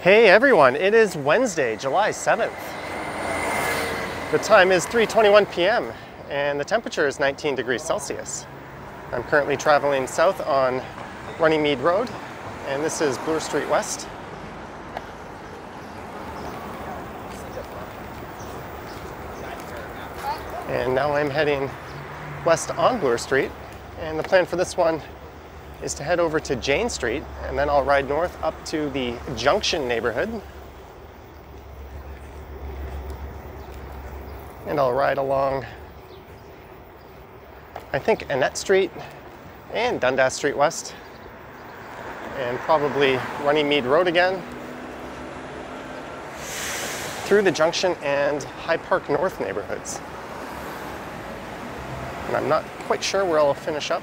Hey everyone, it is Wednesday, July 7th. The time is 3:21 p.m. and the temperature is 19 degrees Celsius. I'm currently traveling south on Runnymede Road, and this is Bloor Street West. And now I'm heading west on Bloor Street, and the plan for this one is to head over to Jane Street, and then I'll ride north up to the Junction neighborhood. And I'll ride along, I think, Annette Street and Dundas Street West, and probably Runnymede Road again, through the Junction and High Park North neighborhoods. And I'm not quite sure where I'll finish up.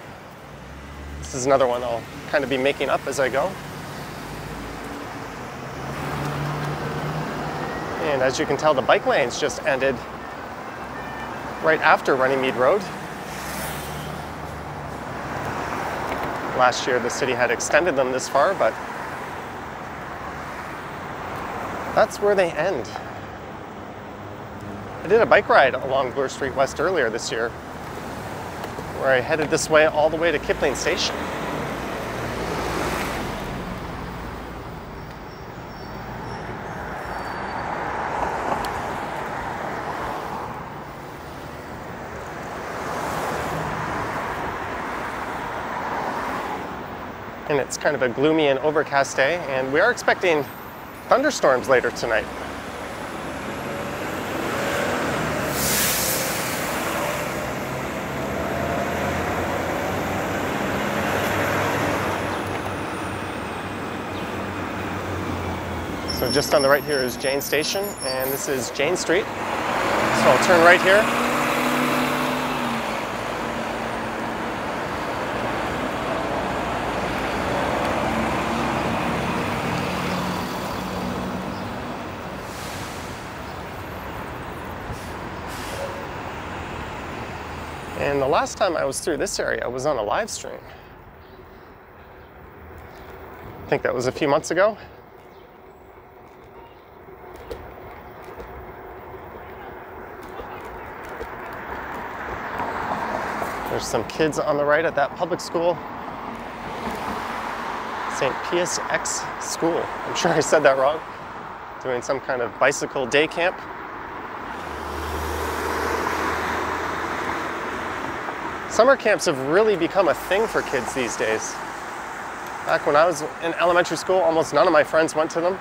This is another one I'll kind of be making up as I go. And as you can tell, the bike lanes just ended right after Runnymede Road. Last year the city had extended them this far, but that's where they end. I did a bike ride along Bloor Street West earlier this year, where I headed this way all the way to Kipling Station. And it's kind of a gloomy and overcast day, and we are expecting thunderstorms later tonight. So just on the right here is Jane Station, and this is Jane Street. So I'll turn right here. And the last time I was through this area was on a live stream. I think that was a few months ago. There's some kids on the right at that public school. St. Pius X School. I'm sure I said that wrong. Doing some kind of bicycle day camp. Summer camps have really become a thing for kids these days. Back when I was in elementary school, almost none of my friends went to them.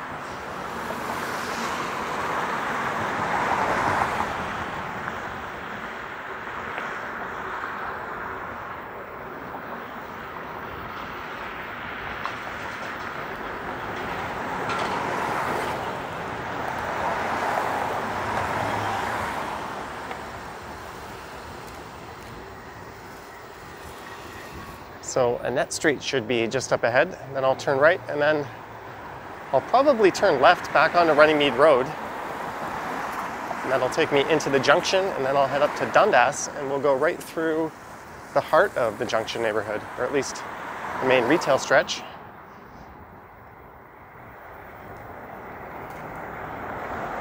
So Annette Street should be just up ahead, and then I'll turn right, and then I'll probably turn left back onto Runnymede Road. And that'll take me into the Junction, and then I'll head up to Dundas, and we'll go right through the heart of the Junction neighborhood, or at least the main retail stretch.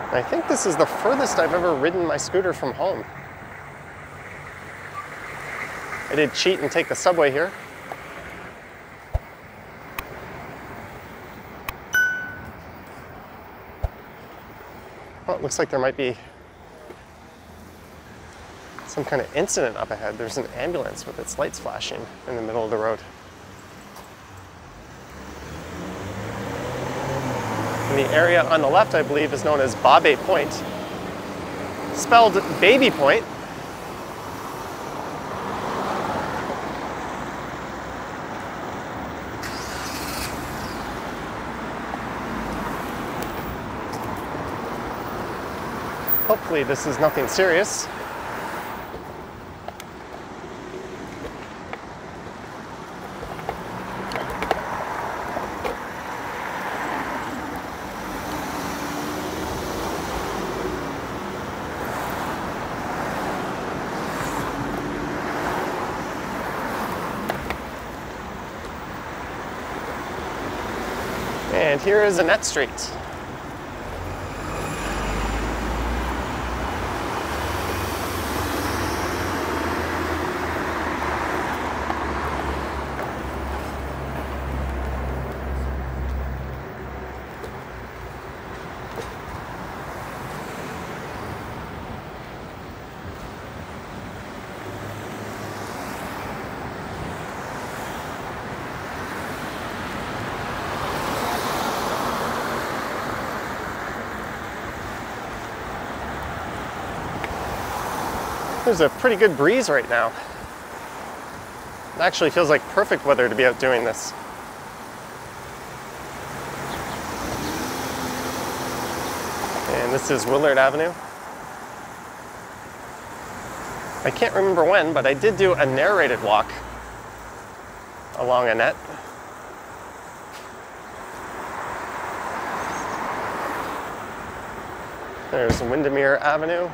And I think this is the furthest I've ever ridden my scooter from home. I did cheat and take the subway here. Oh, it looks like there might be some kind of incident up ahead. There's an ambulance with its lights flashing in the middle of the road. And the area on the left, I believe, is known as Bobbay Point, spelled Baby Point. Hopefully this is nothing serious. And here is Annette Street. There's a pretty good breeze right now. It actually feels like perfect weather to be out doing this. And this is Willard Avenue. I can't remember when, but I did do a narrated walk along Annette. There's Windermere Avenue.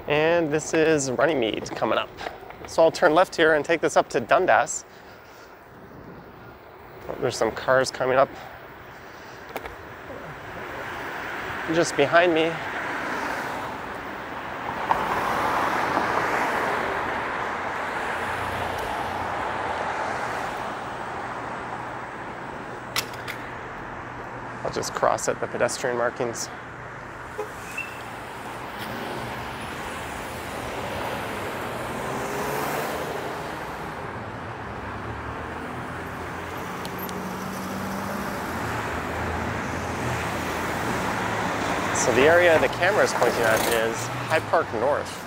And this is Runnymede coming up. So I'll turn left here and take this up to Dundas. Oh, there's some cars coming up just behind me. I'll just cross at the pedestrian markings. So the area the camera is pointing at is High Park North.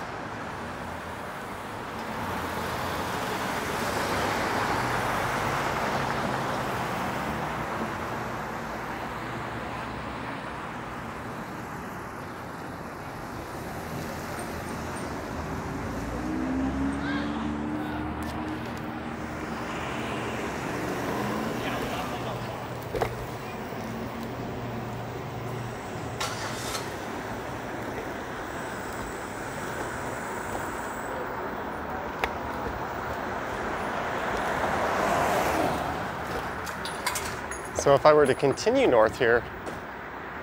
So if I were to continue north here,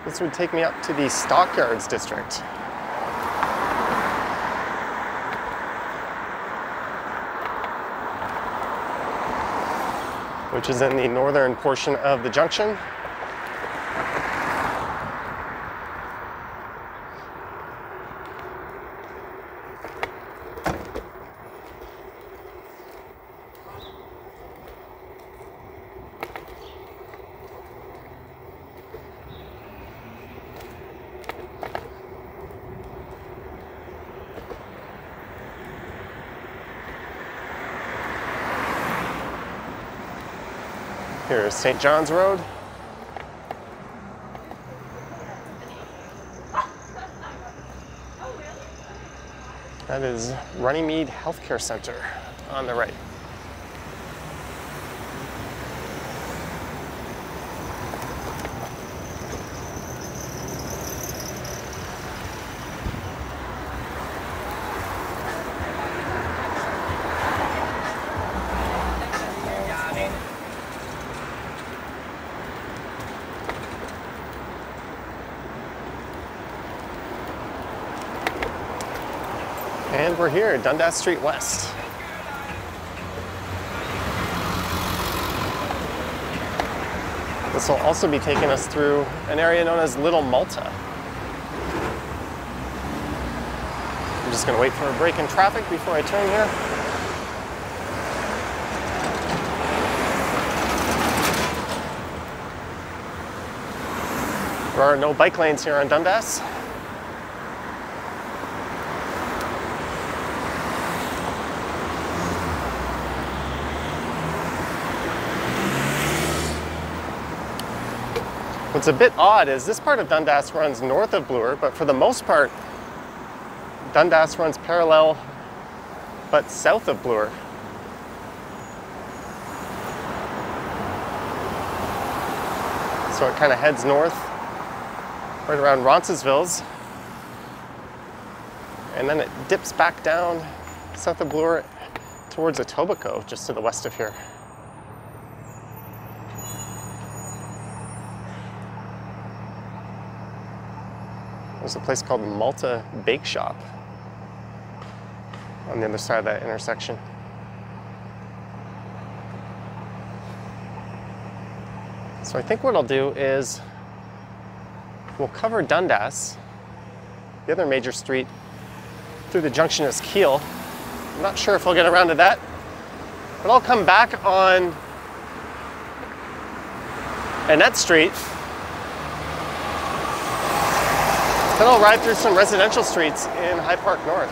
this would take me up to the Stockyards district. Which is in the northern portion of the Junction. Here's St. John's Road. That is Runnymede Healthcare Center on the right. And we're here, Dundas Street West. This will also be taking us through an area known as Little Malta. I'm just going to wait for a break in traffic before I turn here. There are no bike lanes here on Dundas. What's a bit odd is this part of Dundas runs north of Bloor, but for the most part, Dundas runs parallel but south of Bloor. So it kind of heads north, right around Roncesvalles, and then it dips back down south of Bloor towards Etobicoke, just to the west of here. There's a place called Malta Bake Shop on the other side of that intersection. So I think what I'll do is we'll cover Dundas, the other major street, through the junction is Kiel. I'm not sure if I'll get around to that, but I'll come back on Annette Street. Then I'll ride through some residential streets in High Park North.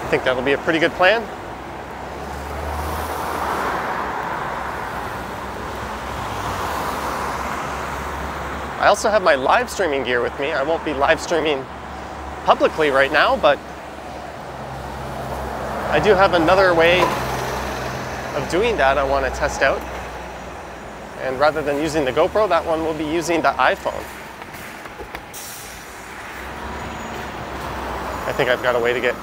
I think that'll be a pretty good plan. I also have my live streaming gear with me. I won't be live streaming publicly right now, but I do have another way of doing that I want to test out. And rather than using the GoPro, that one will be using the iPhone. I think I've got a way to get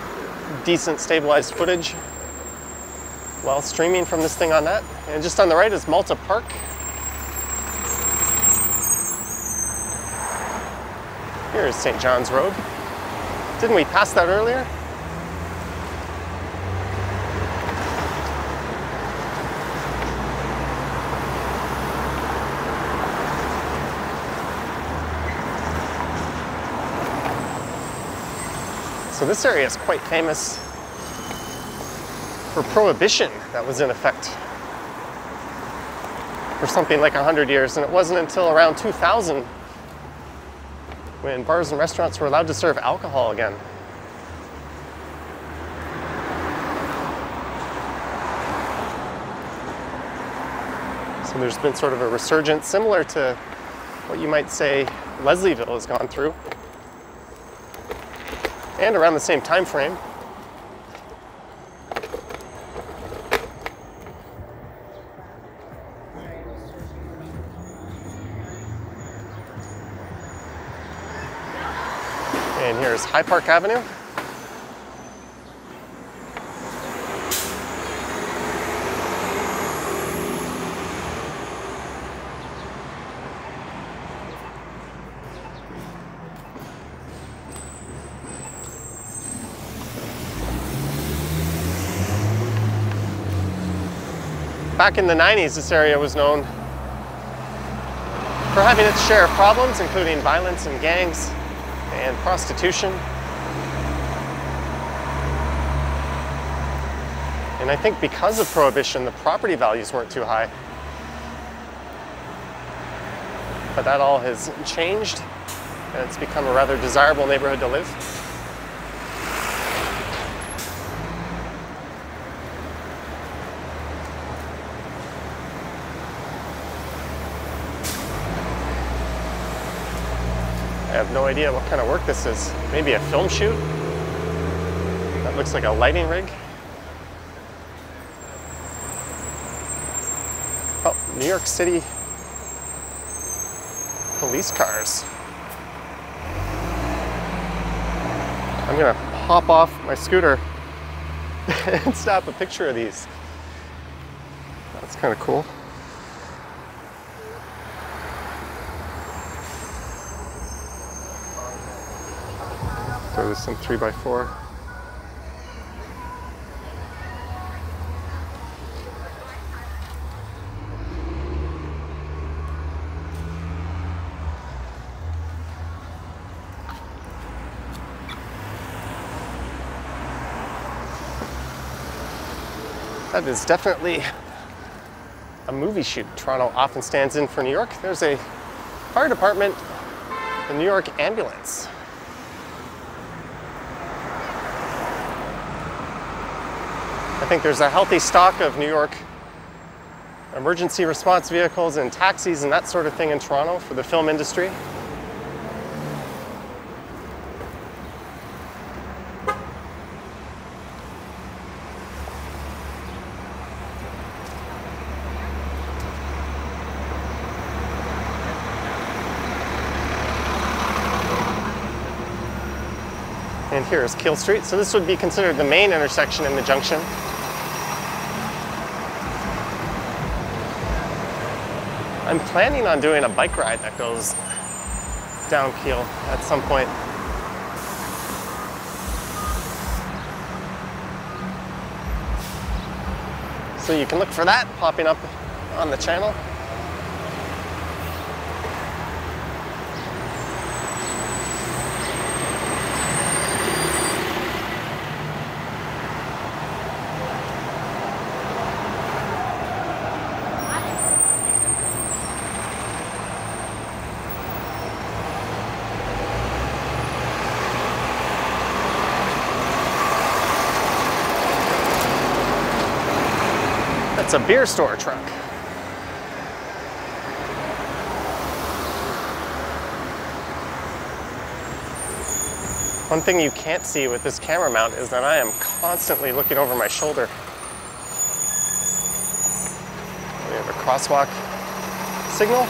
decent stabilized footage while streaming from this thing on that. And just on the right is Malta Park. Here's St. John's Road. Didn't we pass that earlier? So this area is quite famous for prohibition that was in effect for something like 100 years, and it wasn't until around 2000 when bars and restaurants were allowed to serve alcohol again. So there's been sort of a resurgence similar to what you might say Leslieville has gone through. And around the same time frame. And here's High Park Avenue. Back in the 90s, this area was known for having its share of problems, including violence and gangs and prostitution. And I think because of prohibition, the property values weren't too high. But that all has changed, and it's become a rather desirable neighborhood to live. I have no idea what kind of work this is. Maybe a film shoot? That looks like a lighting rig. Oh, New York City police cars. I'm gonna hop off my scooter and snap a picture of these. That's kind of cool. There's some 3x4. That is definitely a movie shoot Toronto often stands in for New York. There's a fire department, the New York ambulance. I think there's a healthy stock of New York emergency response vehicles and taxis and that sort of thing in Toronto for the film industry. And here is Kiel Street. So this would be considered the main intersection in the junction. I'm planning on doing a bike ride that goes down Kiel at some point. So you can look for that popping up on the channel. It's a beer store truck. One thing you can't see with this camera mount is that I am constantly looking over my shoulder. We have a crosswalk signal.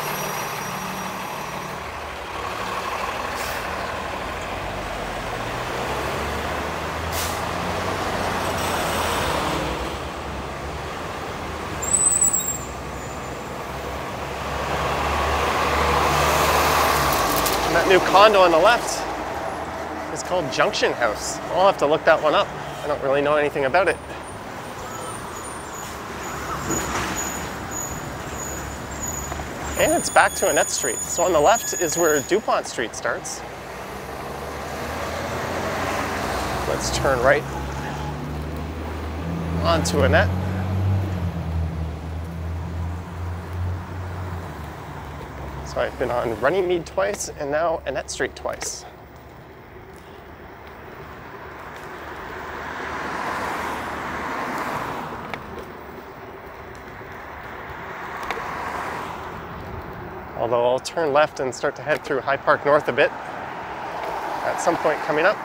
That new condo on the left is called Junction House. I'll have to look that one up. I don't really know anything about it. And it's back to Annette Street. So on the left is where DuPont Street starts. Let's turn right onto Annette. So I've been on Runnymede twice and now Annette Street twice. Although I'll turn left and start to head through High Park North a bit at some point coming up.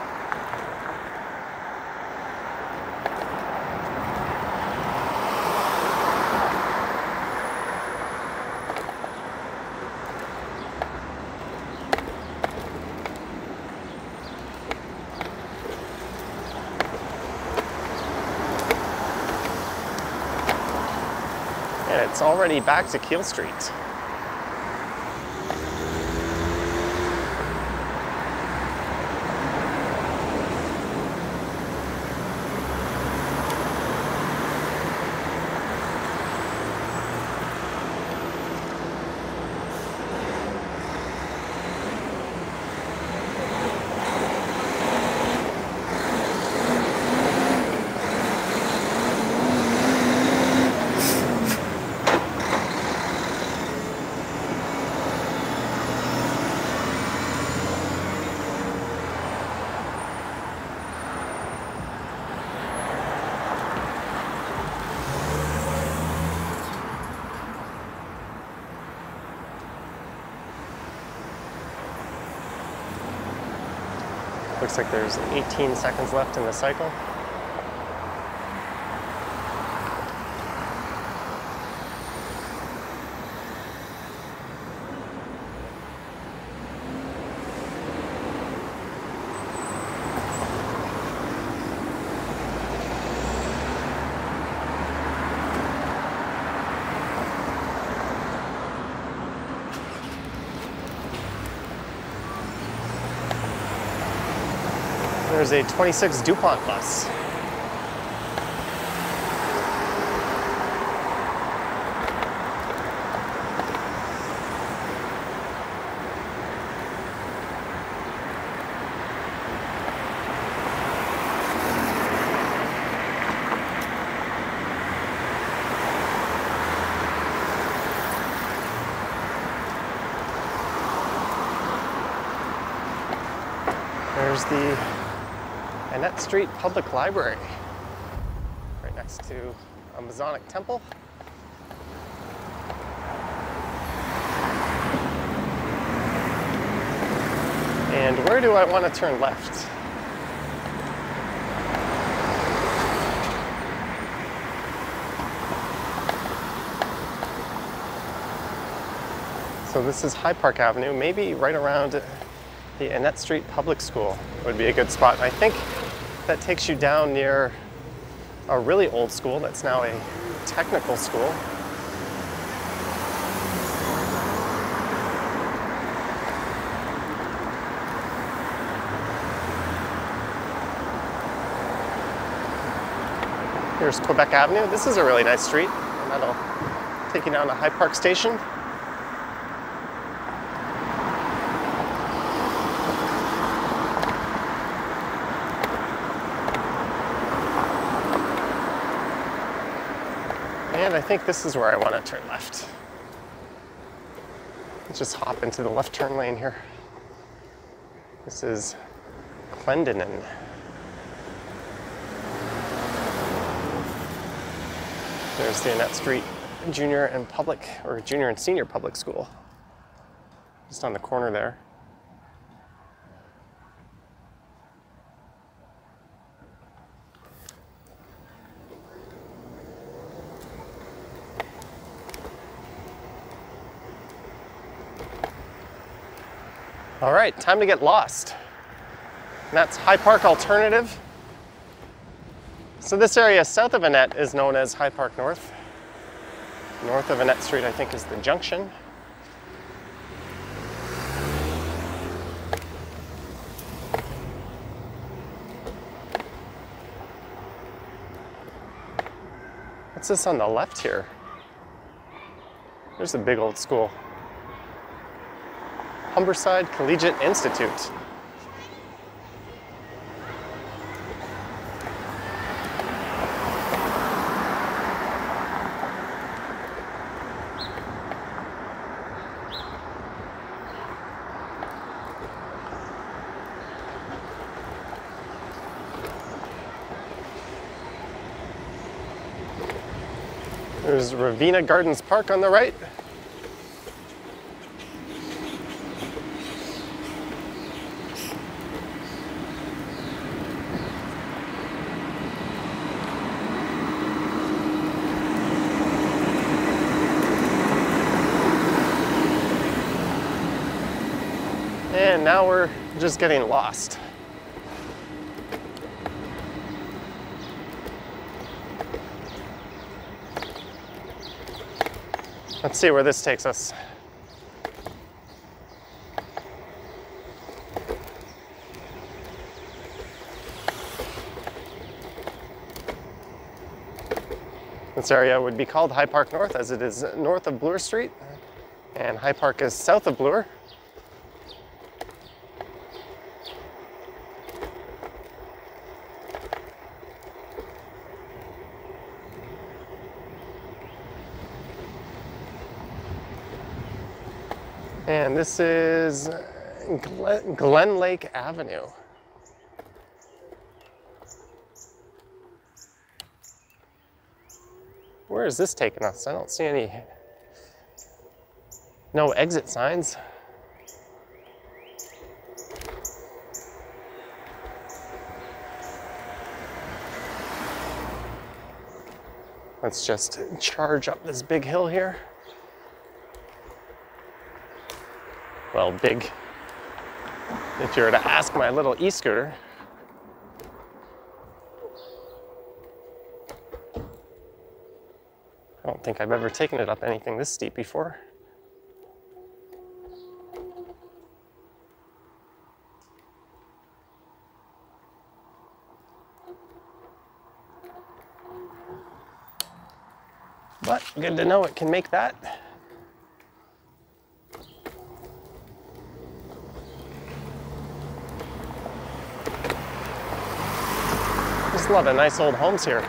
And it's already back to Kiel Street. Looks like there's 18 seconds left in the cycle. There's a 26 DuPont bus. There's the Annette Street Public Library, right next to a Masonic temple. And where do I want to turn left? So this is High Park Avenue, maybe right around the Annette Street Public School would be a good spot. And I think that takes you down near a really old school that's now a technical school. Here's Quebec Avenue. This is a really nice street, and that'll take you down to High Park Station. And I think this is where I want to turn left. Let's just hop into the left turn lane here. This is Clendenin. There's the Annette Street Junior and Senior Public School. Just on the corner there. All right, time to get lost. And that's High Park Alternative. So this area south of Annette is known as High Park North. North of Annette Street, I think, is the Junction. What's this on the left here? There's a big old school. Humberside Collegiate Institute. There's Ravenna Gardens Park on the right. And now we're just getting lost. Let's see where this takes us. This area would be called High Park North, as it is north of Bloor Street, and High Park is south of Bloor. And this is Glen Lake Avenue. Where is this taking us? I don't see no exit signs. Let's just charge up this big hill here. Well, big, if you were to ask my little e-scooter. I don't think I've ever taken it up anything this steep before. But good to know it can make that. There's a lot of nice old homes here.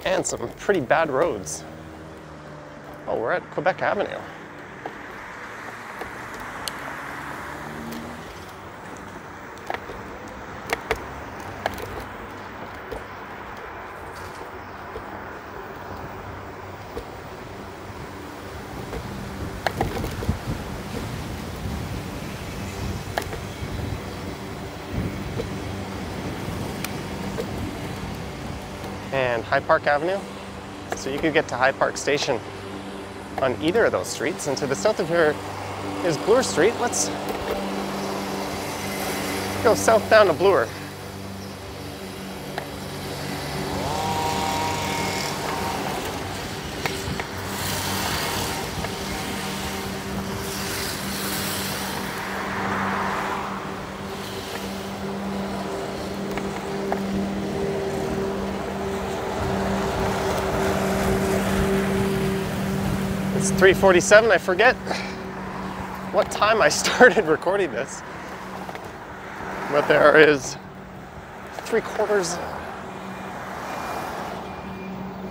And some pretty bad roads. Oh, we're at Quebec Avenue. High Park Avenue. So you could get to High Park Station on either of those streets. And to the south of here is Bloor Street. Let's go southbound to Bloor. It's 3:47. I forget what time I started recording this, but there is 3/4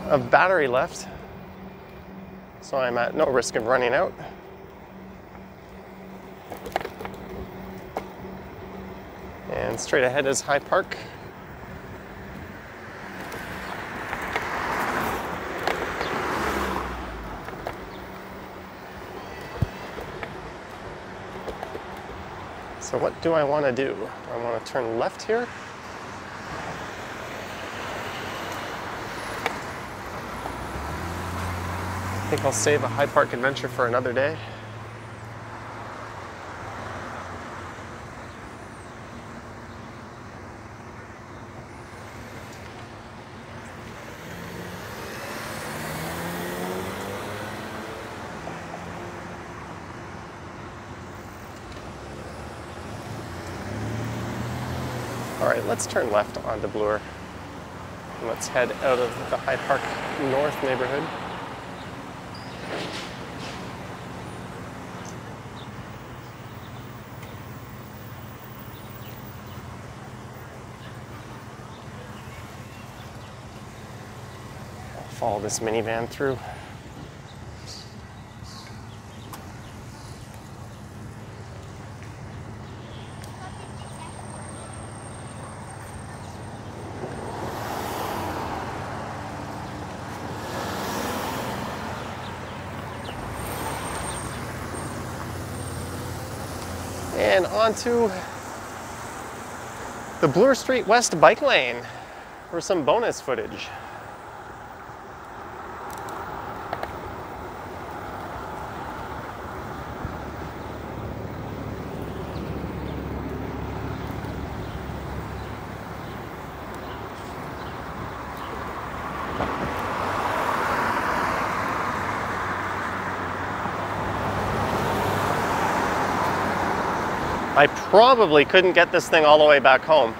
of battery left, so I'm at no risk of running out. And straight ahead is High Park. So what do I want to do? I want to turn left here. I think I'll save a High Park adventure for another day. All right, let's turn left onto Bloor. And let's head out of the High Park North neighborhood. I'll follow this minivan through. And onto the Bloor Street West bike lane for some bonus footage. I probably couldn't get this thing all the way back home.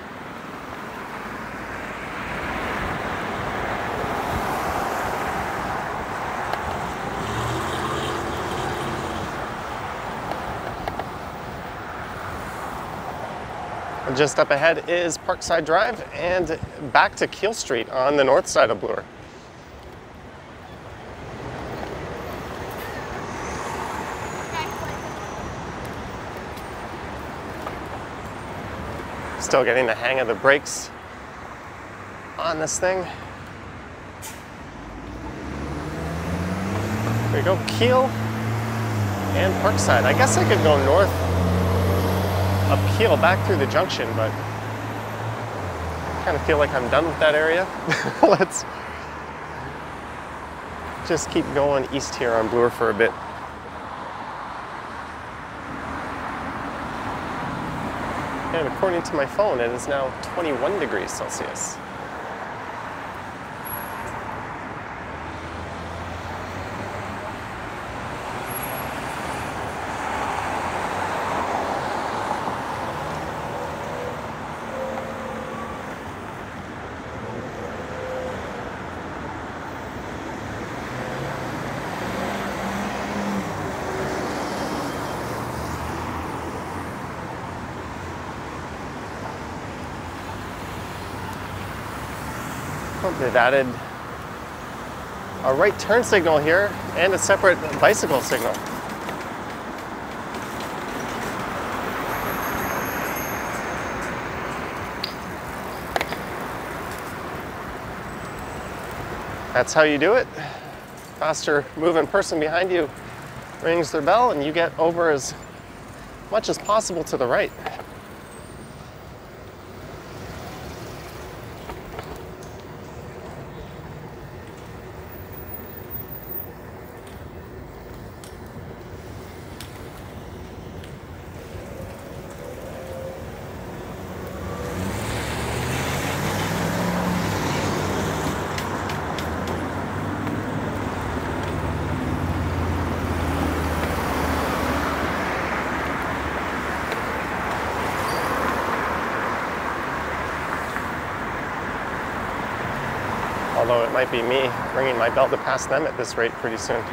Just up ahead is Parkside Drive and back to Kiel Street on the north side of Bloor. Still getting the hang of the brakes on this thing. There we go, Kiel and Parkside. I guess I could go north up Kiel back through the Junction, but I kind of feel like I'm done with that area. Let's just keep going east here on Bloor for a bit. And according to my phone, it is now 21 degrees Celsius. They've added a right turn signal here and a separate bicycle signal. That's how you do it. Faster moving person behind you rings their bell and you get over as much as possible to the right. although it might be me ringing my bell to pass them at this rate pretty soon.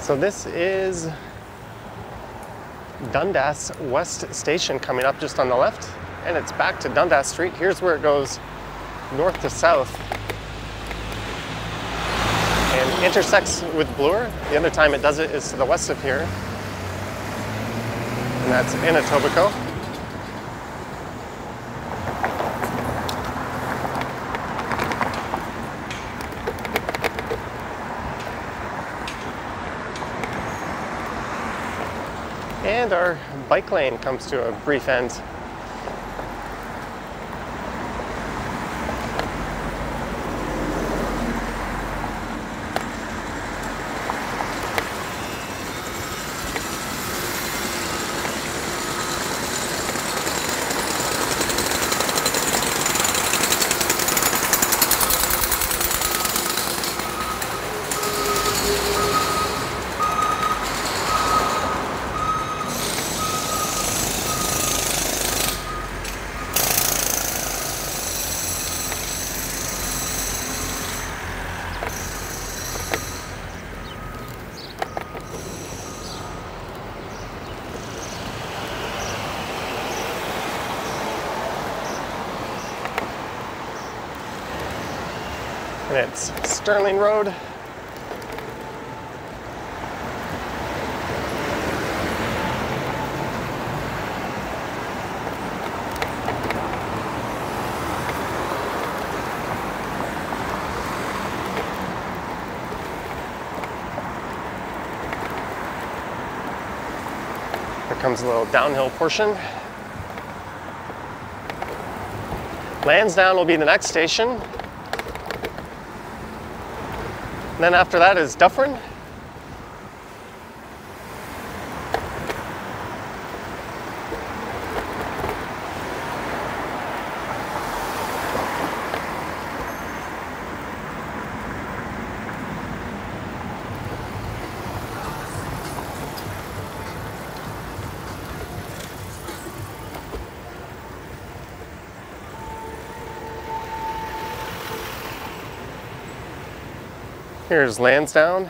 So this is Dundas West Station coming up just on the left, and it's back to Dundas Street. Here's where it goes north to south and intersects with Bloor. The other time it does it is to the west of here, and that's in Etobicoke. And our bike lane comes to a brief end. And it's Sterling Road. Here comes a little downhill portion. Lansdowne will be the next station. And then after that is Dufferin. Here's Lansdowne.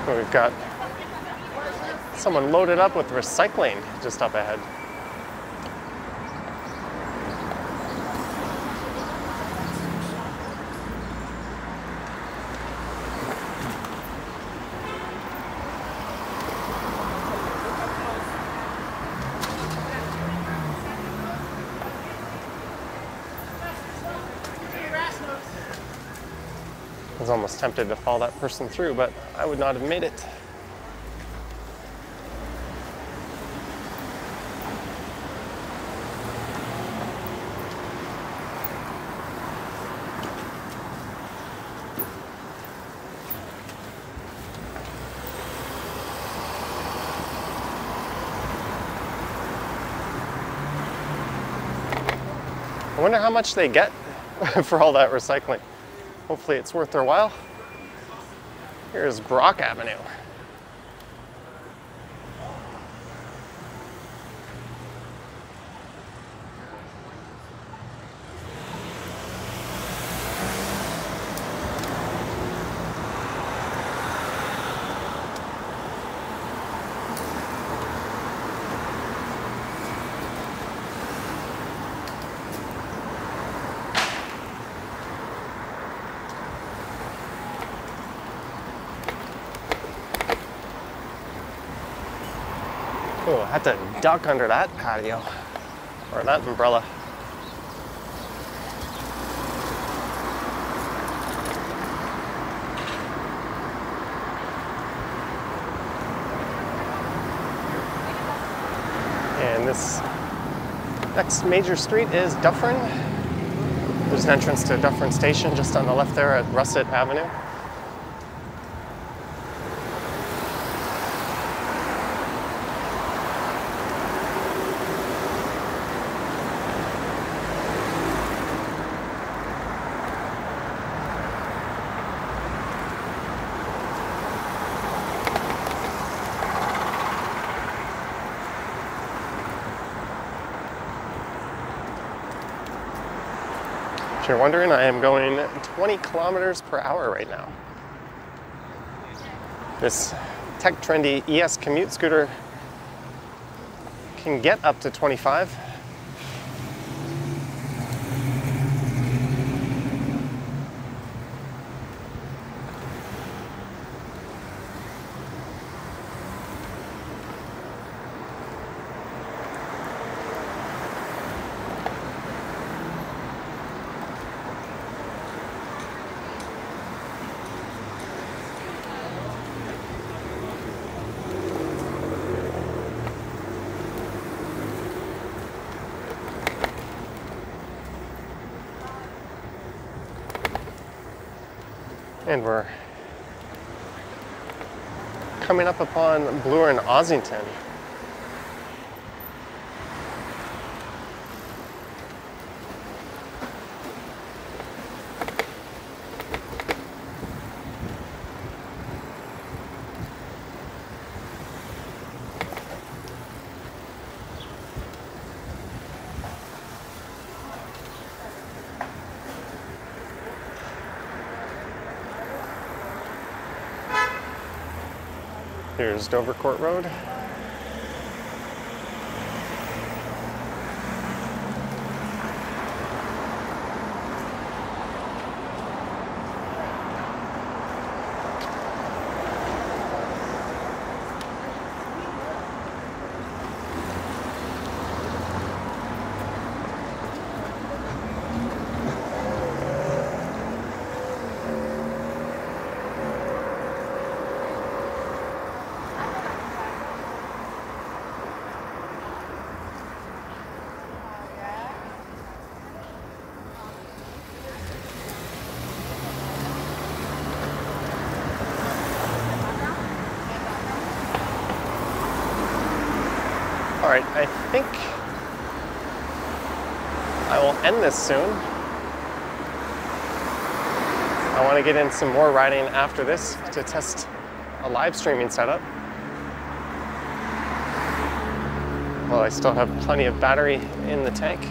So we've got someone loaded up with recycling just up ahead. I was almost tempted to follow that person through, but I would not have made it. I wonder how much they get for all that recycling. Hopefully it's worth their while. Here's Brock Avenue. Oh, I had to duck under that patio, or that umbrella. And this next major street is Dufferin. There's an entrance to Dufferin Station just on the left there at Russet Avenue. If you're wondering, I am going 20 kilometers per hour right now. This tech trendy ES commute scooter can get up to 25. And we're coming up upon Bloor and Ossington. Here's Dovercourt Road. All right, I think I will end this soon. I want to get in some more riding after this to test a live streaming setup. Well, I still have plenty of battery in the tank.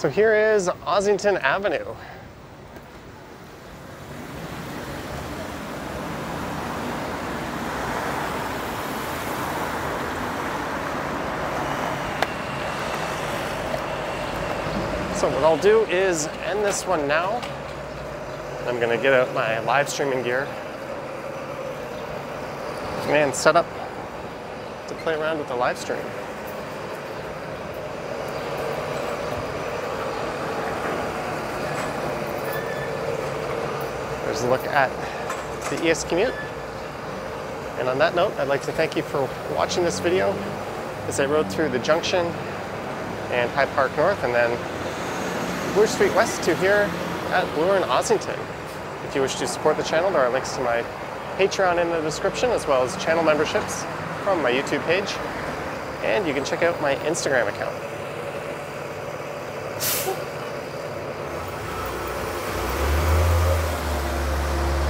So here is Ossington Avenue. So what I'll do is end this one now. I'm gonna get out my live streaming gear and set up to play around with the live stream. There's a look at the ES commute. And on that note, I'd like to thank you for watching this video as I rode through the Junction and High Park North and then Bloor Street West to here at Bloor and Ossington. If you wish to support the channel, there are links to my Patreon in the description as well as channel memberships from my YouTube page. And you can check out my Instagram account.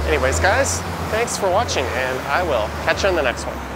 Anyways, guys, thanks for watching, and I will catch you on the next one.